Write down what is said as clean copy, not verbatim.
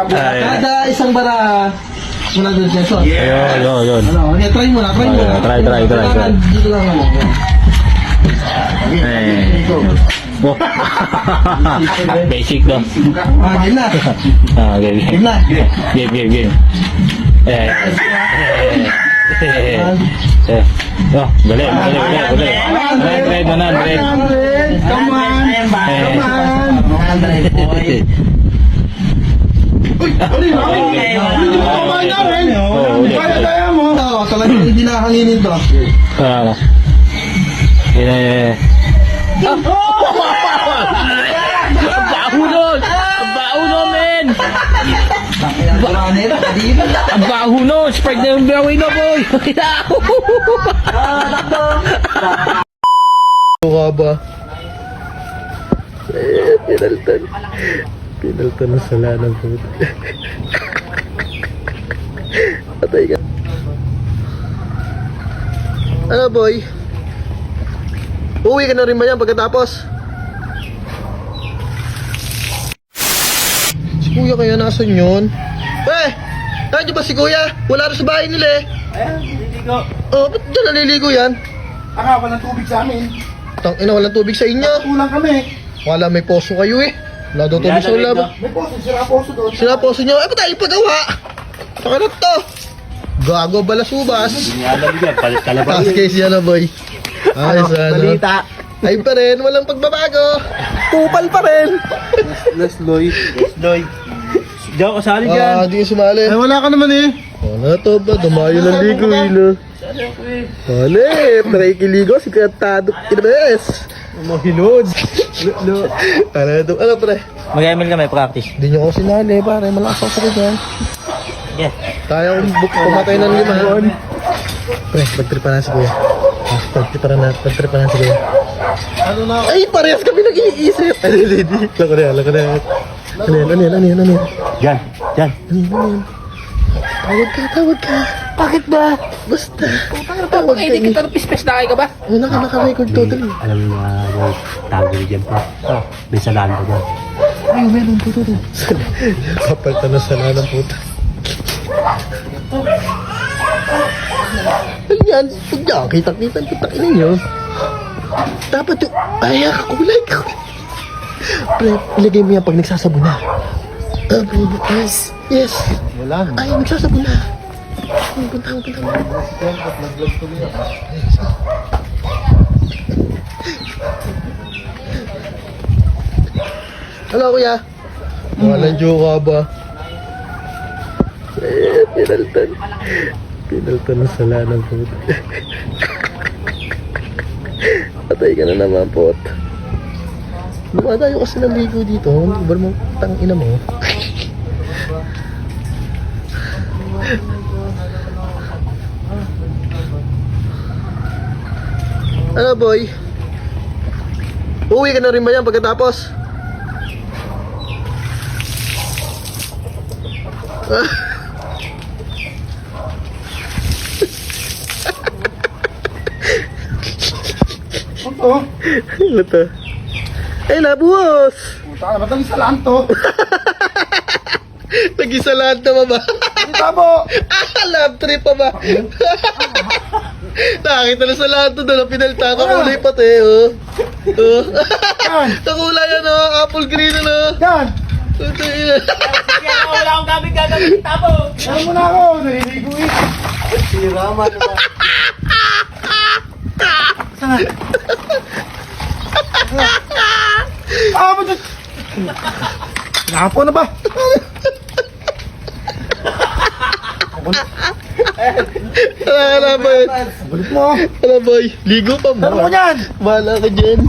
Kada isang bara, 100 pesos. Ayun. Ano, try mo na. Try. Kailangan dito lang ano. Oh. Basic daw. Game na. Game. Game na. Game. Oh, balik. Bread. Come on. Kaya mo. Talagang hindi nakakanginin to. Ang baho nun, men! Ang baho nun! Sprite na yung biyawin na, boy! Ka ba? Pinaltan na sala ng puto. Patay ka. Ano boy? Uwi ka na rin ba yan pagkatapos? Si kuya kaya nasan yun? Nandiyo ba si kuya? Wala rin sa bahay nila eh. Ayan, naliligo. Oh, ba't dyan naliligo yan? Walang tubig sa amin. Tangina, walang tubig sa inyo. Kulang kami. Wala, may poso kayo eh. Wala daw tubig sa labo. May poso, sira poso doon. Sila poso nyo, ba't tayo ipagawa? Pakarot to. Gago balasubas. Task case yan na boy. Ay, sana. Balita. Ay pa rin, walang pagbabago. Kupal pa rin. Lesloy. Diyan ka sali Di ka sumali. wala ka naman eh. Wala to ba? Dumayo ng ligo, ilo. Wala eh, nakikiligo si Kantado Kinabes. Mahilod. Ano pre? Mag-ML kami, practice. Hindi nyo ako sinali, pare. Malakas ako sa ganyan. Yeah. Kaya kong pumatay ng 5. Pre, magtripa na si Kuya. Magtripa na si Kuya. Ano na? Ay, parehas kami nag-iisip. Hindi. Lako na yan. Ano yan? Yan. Tawag ka. Bakit ba? Basta. Tawag ka. Hindi kita pispes na kayo ka ba? Naka-record totally. Alam mo na tago dyan pa. May salaan pa dyan. Ay, meron totally. Kapalta na sala ng puta. Ano yan? Huwag niya. Kita-kita. Putakin ninyo. Dapat yung... Ay, kakulay. Pre, ilagay mo yan pag nagsasabo na. Yes. Wala. Ay, nagsasabo na. Punta mo. Hello, kuya. Walang joke ba? Pinaltan na sala ng puto. Patay ka na naman, pot. Lumadayo kasi ng ligo dito. Hindi ba mo tangina mo? Ano boy? Uwi ka na rin ba yan pagkatapos? Oh, Ano to? Ay, nabuhos! puta ka, ba't ang salaan to? Nag-isalahan na ba? Kita mo! Love trip pa ba? Nakakita na sa lahat to doon. Pinalta ka kulay pati, oh. Yan! Nakulay yan, oh. Apple green, ano. Yan! Wala akong gagawin tabo. Yan mo na ako! Naliligo eh! Sira man ba? Saan? Ba't dyan? Nakapo na ba? Wala boy. Bulit mo! Wala boy. Ligo pa mo. Ano mo yan? Bahala ka dyan.